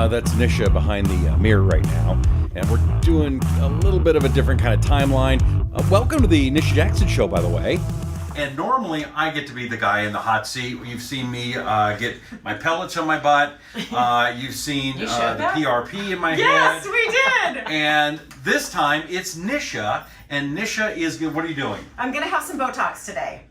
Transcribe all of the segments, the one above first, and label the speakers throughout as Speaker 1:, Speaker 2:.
Speaker 1: That's Nisha behind the mirror right now. And we're doing a little bit of a different kind of timeline. Welcome to the Nisha Jackson Show, by the way. And normally I get to be the guy in the hot seat. You've seen me get my pellets on my butt. You've seen the PRP in my head.
Speaker 2: Yes, we did.
Speaker 1: And this time it's Nisha. And Nisha is, what are you doing?
Speaker 2: I'm going to have some Botox today.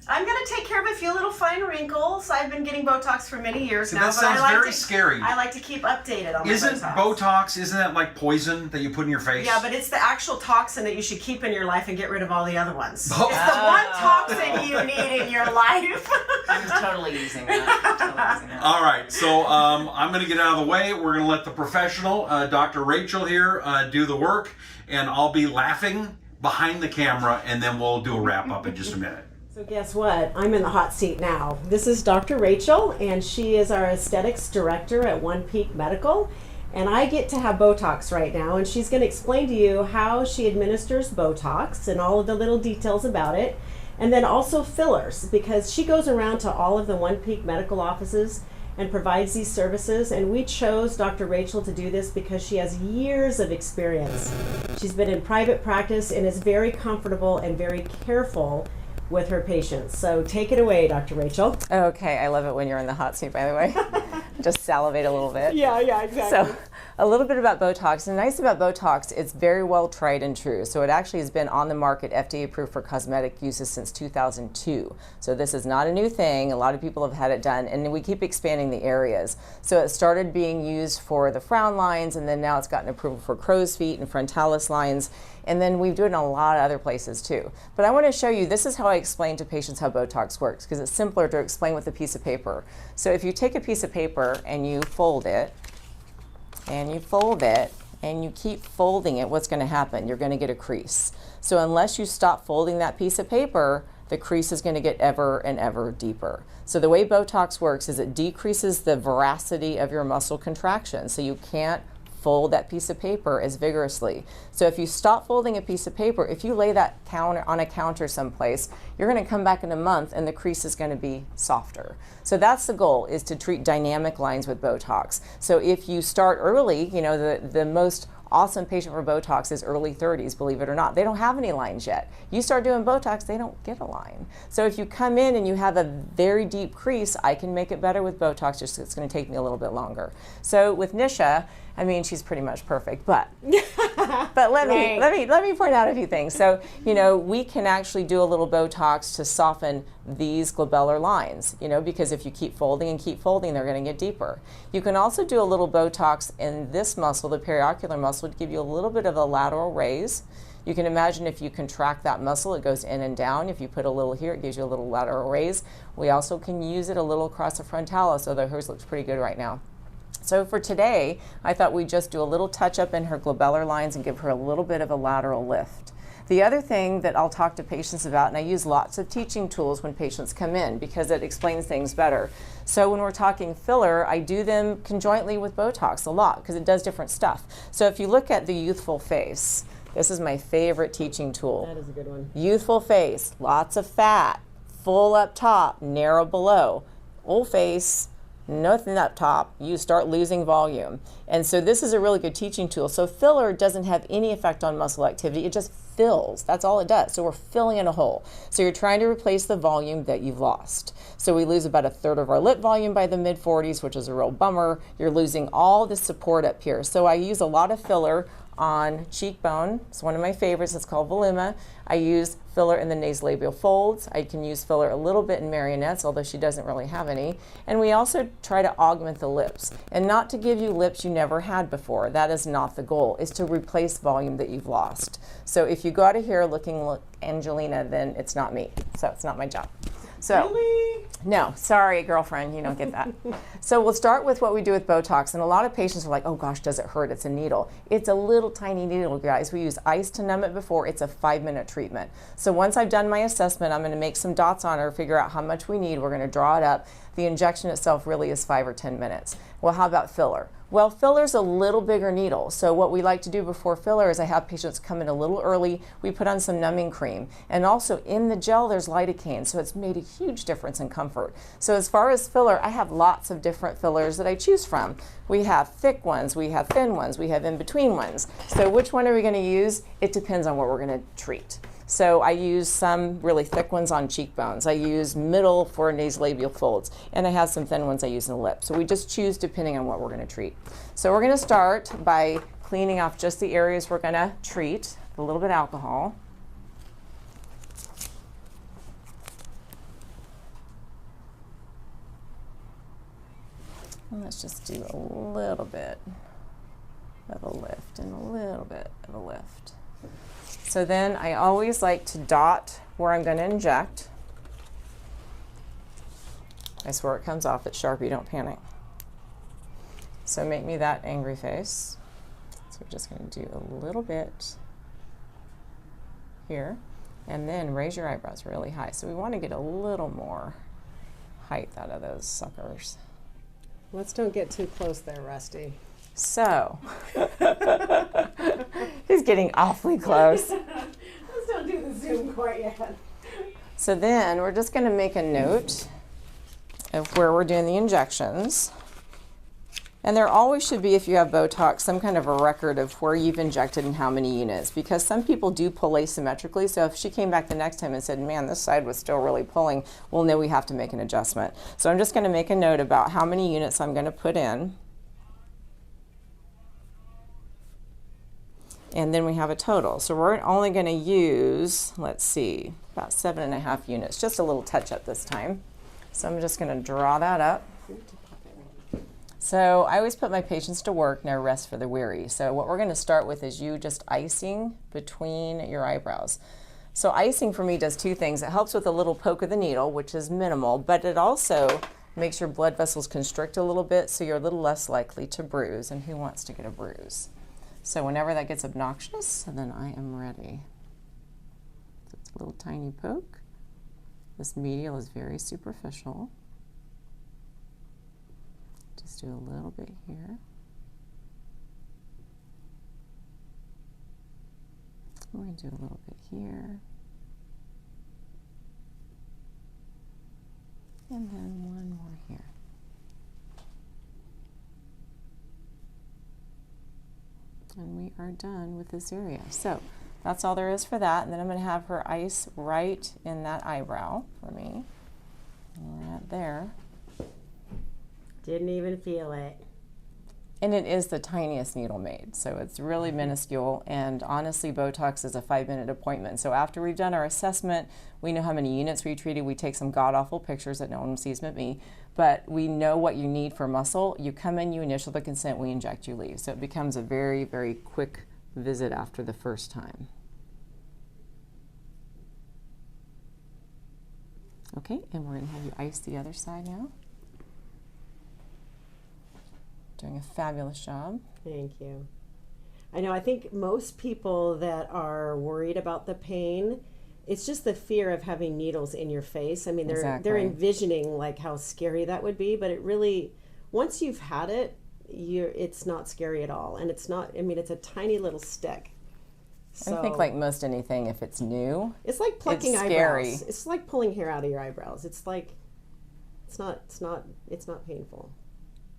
Speaker 2: I'm going to take care of a few little fine wrinkles. I've been getting Botox for many years now.
Speaker 1: That sounds very scary.
Speaker 2: I like to keep updated on my
Speaker 1: Botox, isn't that like poison that you put in your face?
Speaker 2: Yeah, but it's the actual toxin that you should keep in your life and get rid of all the other ones. Oh. It's the one toxin you need in your life.
Speaker 3: I'm totally using that.
Speaker 1: All right, so I'm going to get out of the way. We're going to let the professional, Dr. Rachel here, do the work, and I'll be laughing behind the camera, and then we'll do a wrap-up in just a minute.
Speaker 2: So guess what? I'm in the hot seat now. This is Dr. Rachel, and she is our aesthetics director at OnePeak Medical. And I get to have Botox right now, and she's going to explain to you how she administers Botox and all of the little details about it. And then also fillers, because she goes around to all of the OnePeak medical offices and provides these services. And we chose Dr. Rachel to do this because she has years of experience. She's been in private practice and is very comfortable and very careful with her patients. So take it away, Dr. Rachel.
Speaker 3: Okay, I love it when you're in the hot seat, by the way. Just salivate a little bit.
Speaker 2: Yeah, exactly.
Speaker 3: So a little bit about Botox. The nice about Botox, it's very well tried and true. So it actually has been on the market, FDA approved for cosmetic uses since 2002. So this is not a new thing. A lot of people have had it done, and we keep expanding the areas. So it started being used for the frown lines, and then now it's gotten approval for crow's feet and frontalis lines. And then we do it in a lot of other places too. But I want to show you, this is how I explain to patients how Botox works, because it's simpler to explain with a piece of paper. So if you take a piece of paper and you fold it, and you fold it, and you keep folding it, what's going to happen? You're going to get a crease. So unless you stop folding that piece of paper, the crease is going to get ever and ever deeper. So the way Botox works is it decreases the veracity of your muscle contraction. So you can't fold that piece of paper as vigorously. So if you stop folding a piece of paper, if you lay that on a counter someplace, you're going to come back in a month and the crease is going to be softer. So that's the goal, is to treat dynamic lines with Botox. So if you start early, you know, the most awesome patient for Botox is early 30s, believe it or not. They don't have any lines yet. You start doing Botox, they don't get a line. So if you come in and you have a very deep crease, I can make it better with Botox, just it's going to take me a little bit longer. So with Nisha, I mean, she's pretty much perfect, but let me point out a few things. So, you know, we can actually do a little Botox to soften these glabellar lines, you know, because if you keep folding and keep folding, they're going to get deeper. You can also do a little Botox in this muscle, the periocular muscle, to give you a little bit of a lateral raise. You can imagine if you contract that muscle, it goes in and down. If you put a little here, it gives you a little lateral raise. We also can use it a little across the frontalis, although hers looks pretty good right now. So for today, I thought we'd just do a little touch up in her glabellar lines and give her a little bit of a lateral lift. The other thing that I'll talk to patients about, and I use lots of teaching tools when patients come in because it explains things better. So when we're talking filler, I do them conjointly with Botox a lot because it does different stuff. So if you look at the youthful face, this is my favorite teaching tool.
Speaker 2: That is a good one.
Speaker 3: Youthful face, lots of fat, full up top, narrow below. Old face, nothing up top, you start losing volume. And so this is a really good teaching tool. So filler doesn't have any effect on muscle activity, it just fills. That's all it does. So we're filling in a hole. So you're trying to replace the volume that you've lost. So we lose about 1/3 of our lip volume by the mid-40s, which is a real bummer. You're losing all the support up here. So I use a lot of filler on cheekbone. It's one of my favorites. It's called Voluma. I use filler in the nasolabial folds. I can use filler a little bit in marionettes, although she doesn't really have any. And we also try to augment the lips. And not to give you lips you never had before. That is not the goal. It's to replace volume that you've lost. So if you go out of here looking like Angelina, then it's not me. So it's not my job. So,
Speaker 2: really?
Speaker 3: No, sorry, girlfriend, you don't get that. So we'll start with what we do with Botox. And a lot of patients are like, oh gosh, does it hurt? It's a needle. It's a little tiny needle, guys. We use ice to numb it before. It's a 5-minute treatment. So once I've done my assessment, I'm going to make some dots on her, figure out how much we need. We're going to draw it up. The injection itself really is 5 or 10 minutes. Well, how about filler? Well, filler's a little bigger needle. So what we like to do before filler is I have patients come in a little early. We put on some numbing cream. And also in the gel, there's lidocaine. So it's made a huge difference in comfort. So as far as filler, I have lots of different fillers that I choose from. We have thick ones, we have thin ones, we have in-between ones. So which one are we going to use? It depends on what we're going to treat. So I use some really thick ones on cheekbones. I use middle for nasolabial folds. And I have some thin ones I use in the lip. So we just choose depending on what we're going to treat. So we're going to start by cleaning off just the areas we're going to treat with a little bit of alcohol. And let's just do a little bit of a lift and a little bit of a lift. So then I always like to dot where I'm going to inject. I swear it comes off. It's Sharpie, don't panic. So make me that angry face. So we're just going to do a little bit here. And then raise your eyebrows really high. So we want to get a little more height out of those suckers.
Speaker 2: Let's don't get too close there, Rusty.
Speaker 3: So, he's getting awfully close.
Speaker 2: Let's don't do the Zoom quite yet.
Speaker 3: So then we're just going to make a note of where we're doing the injections. And there always should be, if you have Botox, some kind of a record of where you've injected and how many units, because some people do pull asymmetrically. So if she came back the next time and said, man, this side was still really pulling, we'll know we have to make an adjustment. So I'm just going to make a note about how many units I'm going to put in. And then we have a total. So we're only going to use, let's see, about 7.5 units, just a little touch up this time. So I'm just going to draw that up. So I always put my patients to work, no rest for the weary. So what we're going to start with is you just icing between your eyebrows. So icing for me does two things. It helps with a little poke of the needle, which is minimal, but it also makes your blood vessels constrict a little bit, so you're a little less likely to bruise. And who wants to get a bruise? So whenever that gets obnoxious, then I am ready. So it's a little tiny poke. This medial is very superficial. Just do a little bit here. We're going to do a little bit here. And then one more here. And we are done with this area. So that's all there is for that. And then I'm going to have her ice right in that eyebrow for me. Right there.
Speaker 2: Didn't even feel it.
Speaker 3: And it is the tiniest needle made, so it's really minuscule. And honestly, Botox is a 5-minute appointment. So after we've done our assessment, we know how many units we treated. We take some god-awful pictures that no one sees but me. But we know what you need for muscle. You come in, you initial the consent, we inject, you leave. So it becomes a very, very quick visit after the first time. Okay, and we're going to have you ice the other side now. Doing a fabulous job.
Speaker 2: Thank you. I know, I think most people that are worried about the pain, it's just the fear of having needles in your face. I mean, they're envisioning like how scary that would be, but it really, once you've had it, it's not scary at all. And it's not, I mean, it's a tiny little stick. So,
Speaker 3: I think like most anything, if it's new,
Speaker 2: it's like plucking
Speaker 3: it's
Speaker 2: eyebrows.
Speaker 3: scary.
Speaker 2: It's like pulling hair out of your eyebrows. It's like, it's not painful.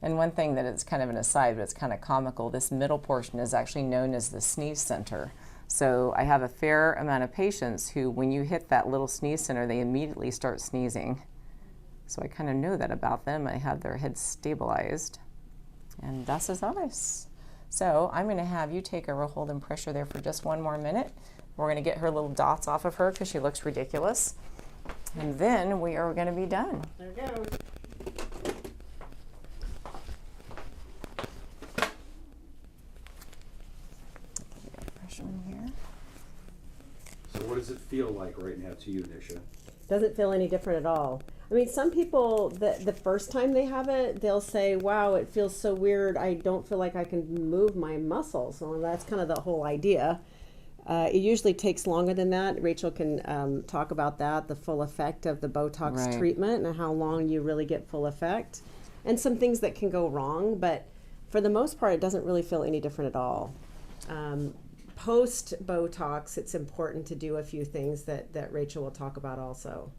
Speaker 3: And one thing that is kind of an aside, but it's kind of comical, this middle portion is actually known as the sneeze center. So I have a fair amount of patients who, when you hit that little sneeze center, they immediately start sneezing. So I kind of know that about them. I have their heads stabilized. And das ist alles. So I'm going to have you take a real hold and pressure there for just one more minute. We're going to get her little dots off of her because she looks ridiculous. And then we are going to be done.
Speaker 2: There it goes.
Speaker 3: Here.
Speaker 1: So what does it feel like right now to you, Nisha?
Speaker 2: Doesn't feel any different at all. I mean, some people, the first time they have it, they'll say, wow, it feels so weird. I don't feel like I can move my muscles. Well, that's kind of the whole idea. It usually takes longer than that. Rachel can talk about that, the full effect of the Botox treatment and how long you really get full effect. And some things that can go wrong, but For the most part, it doesn't really feel any different at all. Post Botox, it's important to do a few things that Rachel will talk about also.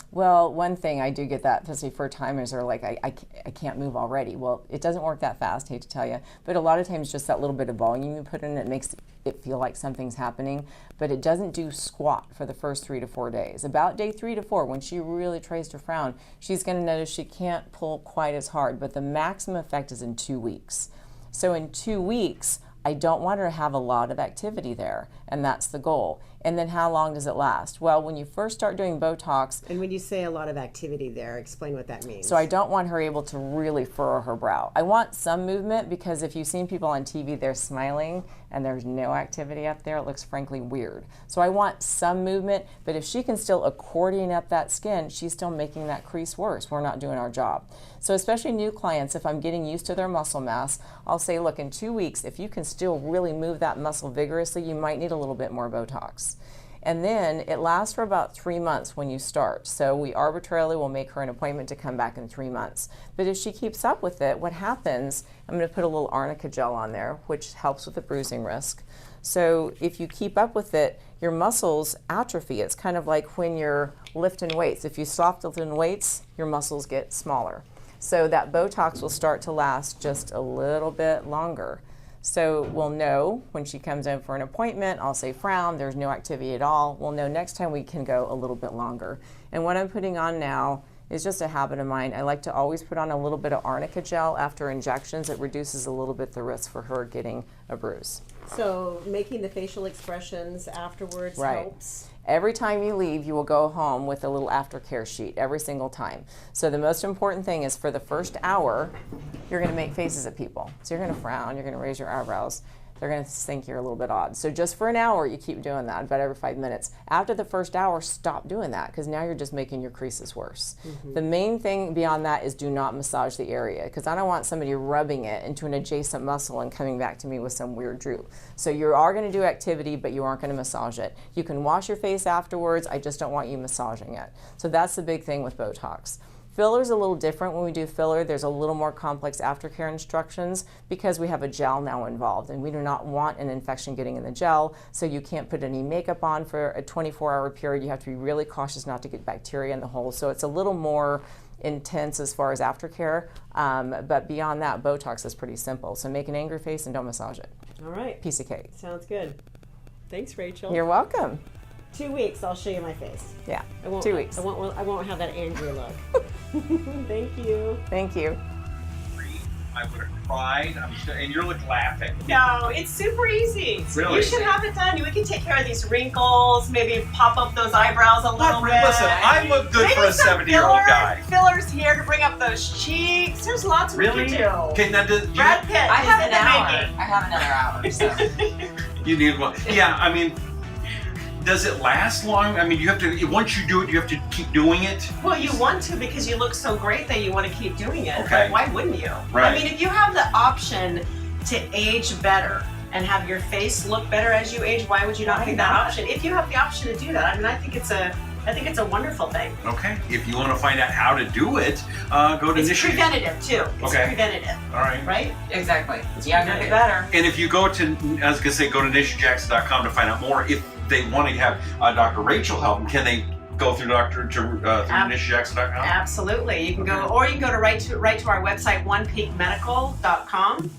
Speaker 3: Well, one thing I do get that, especially for timers, are like, I can't move already. Well, it doesn't work that fast, hate to tell you, but a lot of times just that little bit of volume you put in it makes it feel like something's happening, but it doesn't do squat for the first 3 to 4 days. About day 3 to 4, when she really tries to frown, she's going to notice she can't pull quite as hard, but the maximum effect is in 2 weeks. So in 2 weeks, I don't want her to have a lot of activity there, and that's the goal. And then how long does it last? Well, when you first start doing Botox...
Speaker 2: And when you say a lot of activity there, explain what that means.
Speaker 3: So I don't want her able to really furrow her brow. I want some movement, because if you've seen people on TV, they're smiling and there's no activity up there, it looks frankly weird. So I want some movement, but if she can still accordion up that skin, she's still making that crease worse. We're not doing our job. So especially new clients, if I'm getting used to their muscle mass, I'll say, look, in 2 weeks, if you can still really move that muscle vigorously, you might need a little bit more Botox. And then it lasts for about 3 months when you start. So we arbitrarily will make her an appointment to come back in 3 months. But if she keeps up with it, what happens, I'm going to put a little arnica gel on there, which helps with the bruising risk. So if you keep up with it, your muscles atrophy. It's kind of like when you're lifting weights. If you stop lifting weights, your muscles get smaller. So that Botox will start to last just a little bit longer. So we'll know when she comes in for an appointment, I'll say frown, there's no activity at all. We'll know next time we can go a little bit longer. And what I'm putting on now is just a habit of mine. I like to always put on a little bit of arnica gel after injections. It reduces a little bit the risk for her getting a bruise.
Speaker 2: So making the facial expressions afterwards helps?
Speaker 3: Every time you leave, you will go home with a little aftercare sheet every single time. So the most important thing is for the first hour, you're going to make faces at people. So you're going to frown, you're going to raise your eyebrows. They're going to think you're a little bit odd. So just for an hour, you keep doing that, about every 5 minutes. After the first hour, stop doing that, because now you're just making your creases worse. The main thing beyond that is do not massage the area, because I don't want somebody rubbing it into an adjacent muscle and coming back to me with some weird droop. So you are going to do activity, but you aren't going to massage it. You can wash your face afterwards. I just don't want you massaging it. So that's the big thing with Botox. Filler's a little different. When we do filler, there's a little more complex aftercare instructions because we have a gel now involved, and we do not want an infection getting in the gel, so you can't put any makeup on for a 24-hour period. You have to be really cautious not to get bacteria in the hole, so it's a little more intense as far as aftercare, but beyond that, Botox is pretty simple. So make an angry face and don't massage it.
Speaker 2: All right.
Speaker 3: Piece of cake.
Speaker 2: Sounds good. Thanks, Rachel.
Speaker 3: You're welcome.
Speaker 2: 2 weeks, I'll show you my face.
Speaker 3: Yeah,
Speaker 2: I won't,
Speaker 3: 2 weeks.
Speaker 2: I won't have that angry look. Thank you.
Speaker 3: Thank you.
Speaker 1: I would have cried. And you're like laughing.
Speaker 4: No, it's super easy.
Speaker 1: Really?
Speaker 4: You should have it done. We can take care of these wrinkles, maybe pop up those eyebrows a little bit.
Speaker 1: Listen, I look good for a 70-year-old guy.
Speaker 4: Fillers here to bring up those cheeks. There's lots we
Speaker 1: Really?
Speaker 4: can do.
Speaker 1: Okay, now
Speaker 4: Brad Pitt
Speaker 3: I
Speaker 4: is
Speaker 3: have
Speaker 4: in
Speaker 3: an
Speaker 4: the
Speaker 3: hour.
Speaker 4: making.
Speaker 3: I have another hour, so.
Speaker 1: you need one. Yeah, I mean, does it last long? I mean, you have to, once you do it, you have to keep doing it?
Speaker 4: Well, you want to because you look so great that you want to keep doing it.
Speaker 1: Okay.
Speaker 4: But why wouldn't you?
Speaker 1: Right.
Speaker 4: I mean, if you have the option to age better and have your face look better as you age, why would you not take that option? If you have the option to do that, I mean, I think it's a wonderful thing.
Speaker 1: Okay. If you want to find out how to do it, go to
Speaker 4: It's
Speaker 1: Nisha.
Speaker 4: preventative too. It's
Speaker 1: Okay.
Speaker 4: preventative,
Speaker 1: All right.
Speaker 4: right?
Speaker 3: Exactly. It's younger, the better.
Speaker 1: And if you go to, I was going to say, go to nishajackson.com to find out more. If they want to have Dr. Rachel help them, can they go through through nishajackson.com?
Speaker 4: Absolutely. You can go, or you can go to right to our website, OnePeakMedical.com.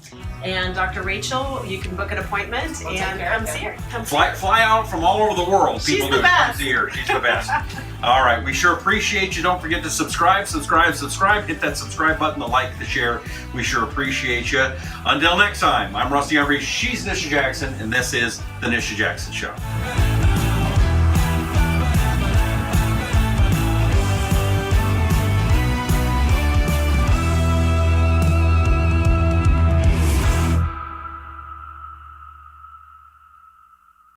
Speaker 4: And Dr. Rachel, you can book an appointment and come see her. Come see her.
Speaker 1: Fly out from all over the world.
Speaker 4: She's
Speaker 1: People
Speaker 4: the
Speaker 1: do come
Speaker 4: best.
Speaker 1: see her. She's the best. All right. We sure appreciate you. Don't forget to subscribe. Hit that subscribe button, the like, the share. We sure appreciate you. Until next time, I'm Rusty Humphries. She's Nisha Jackson, and this is The Nisha Jackson Show.